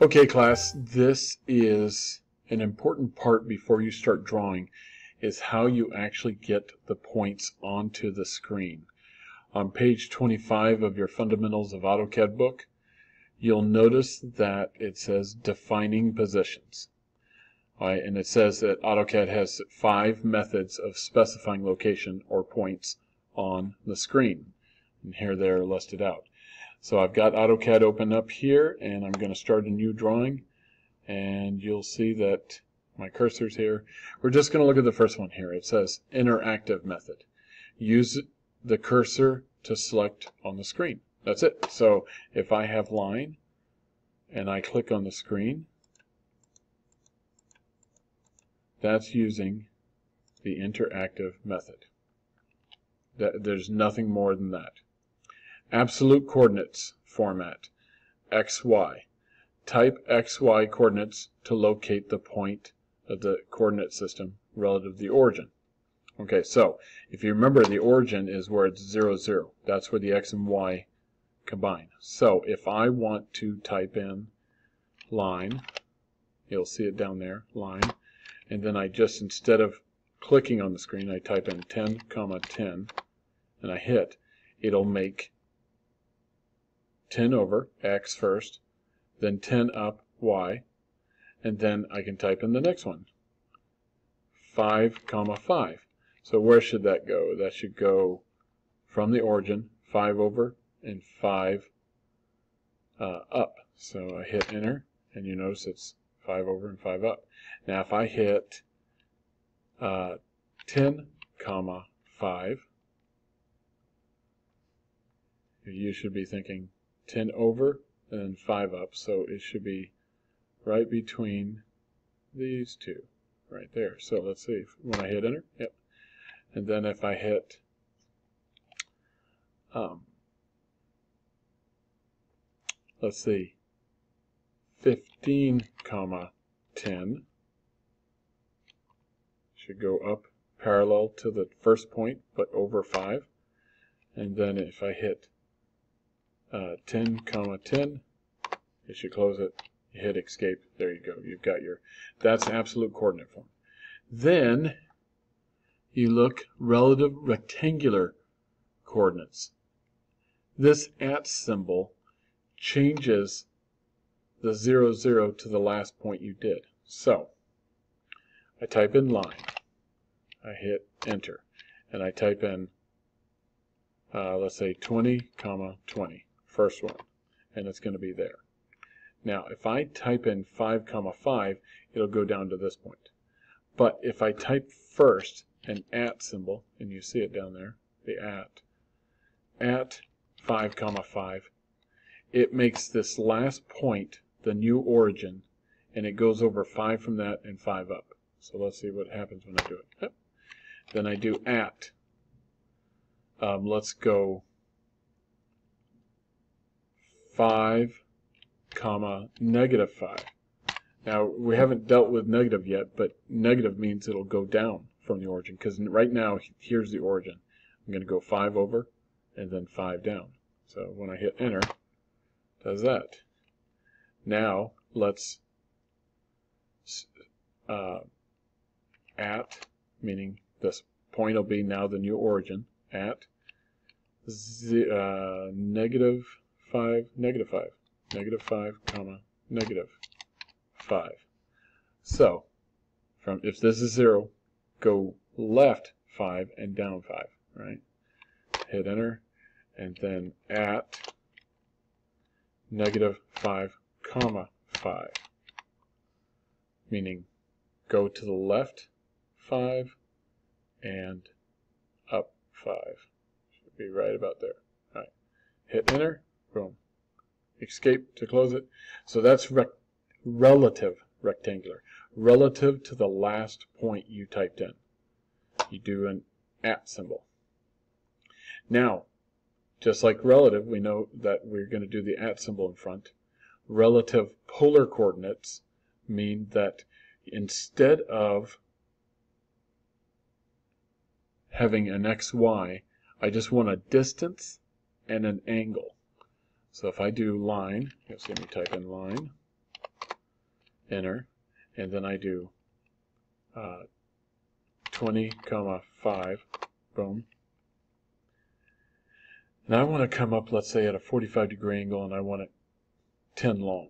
Okay class, this is an important part before you start drawing, is how you actually get the points onto the screen. On page 25 of your Fundamentals of AutoCAD book, you'll notice that it says Defining Positions. And it says that AutoCAD has 5 methods of specifying location or points on the screen. And here they're listed out. So I've got AutoCAD open up here, and I'm going to start a new drawing, and you'll see that my cursor's here. We're just going to look at the first one here. It says interactive method. Use the cursor to select on the screen. That's it. So if I have line and I click on the screen, that's using the interactive method. There's nothing more than that. Absolute coordinates format, XY. Type XY coordinates to locate the point of the coordinate system relative to the origin. Okay, so if you remember, the origin is where it's 0, 0. That's where the X and Y combine. So if I want to type in line, you'll see it down there, line, and then I just, instead of clicking on the screen, I type in 10, 10, and I hit, it'll make 10 over X first, then 10 up Y, and then I can type in the next one, 5, 5. So where should that go? That should go from the origin, 5 over and 5 up. So I hit enter, and you notice it's 5 over and 5 up. Now if I hit 10, 5, you should be thinking 10 over and then 5 up, so it should be right between these two, right there. So let's see, when I hit enter, yep. And then if I hit let's see, 15, 10 should go up parallel to the first point, but over 5. And then if I hit 10, 10, it should close it, you hit escape, there you go, you've got your, that's absolute coordinate form. Then you look relative rectangular coordinates. This @ symbol changes the 0, 0 to the last point you did. So I type in line, I hit enter, and I type in let's say 20, 20. First one, and it's going to be there. Now if I type in 5, 5, it'll go down to this point. But if I type first an @ symbol, and you see it down there, the @ 5, 5, it makes this last point the new origin, and it goes over 5 from that and 5 up. So let's see what happens when I do it. Yep. Then I do let's go 5, -5. Now we haven't dealt with negative yet, but negative means it'll go down from the origin, because right now here's the origin. I'm going to go 5 over and then 5 down. So when I hit enter, it does that. Now let's meaning this point will be now the new origin, -5, -5, So from, if this is 0, go left 5 and down 5, right? Hit enter, and then -5, 5, meaning go to the left 5 and up 5. Should be right about there. All right. Hit enter, boom. Escape to close it. So that's relative rectangular. Relative to the last point you typed in. You do an @ symbol. Now, just like relative, we know that we're going to do the @ symbol in front. Relative polar coordinates mean that instead of having an XY. I just want a distance and an angle. So if I do line, you'll see me type in line, enter, and then I do 20,5, boom. Now I want to come up, let's say, at a 45-degree angle, and I want it 10 long.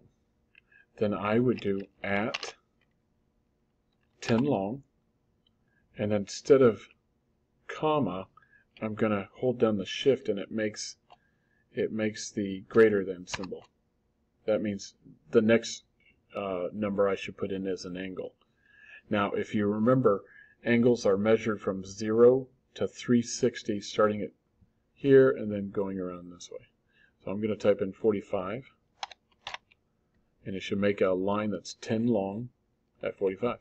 Then I would do at 10 long, and then instead of comma, I'm going to hold down the shift, and it makes the greater than symbol. That means the next number I should put in is an angle. Now, if you remember, angles are measured from 0 to 360, starting at here and then going around this way. So I'm going to type in 45, and it should make a line that's 10 long at 45.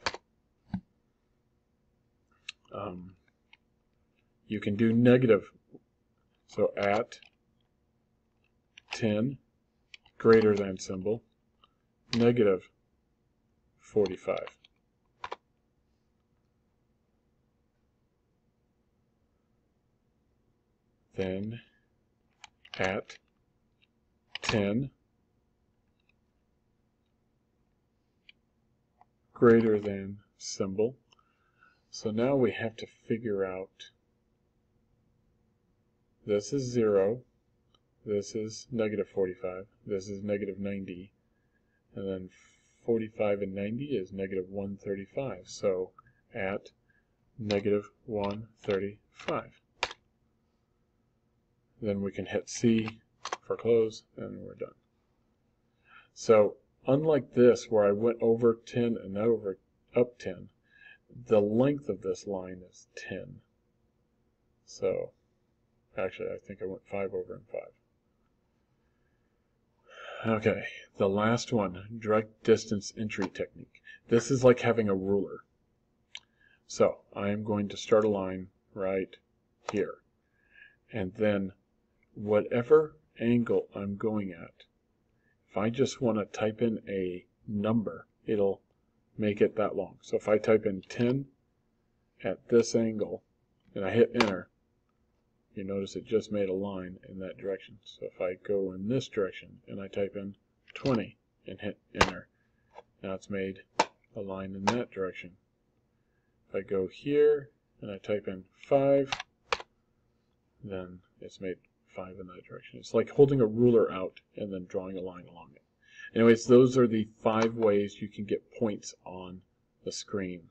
You can do negative, so at 10 greater than symbol, negative 45. Then at 10 greater than symbol. So now we have to figure out, this is 0, this is negative 45, this is negative 90, and then 45 and 90 is negative 135. So at negative 135. Then we can hit C for close, and we're done. So unlike this, where I went over 10 and over up 10, the length of this line is 10. So actually, I think I went 5 over and 5. Okay, the last one, direct distance entry technique. This is like having a ruler. So I am going to start a line right here, and then whatever angle I'm going at, if I just want to type in a number, it'll make it that long. So if I type in 10 at this angle and I hit enter, you notice it just made a line in that direction. So if I go in this direction and I type in 20 and hit enter, now it's made a line in that direction. If I go here and I type in 5, then it's made 5 in that direction. It's like holding a ruler out and then drawing a line along it. Anyways, those are the 5 ways you can get points on the screen.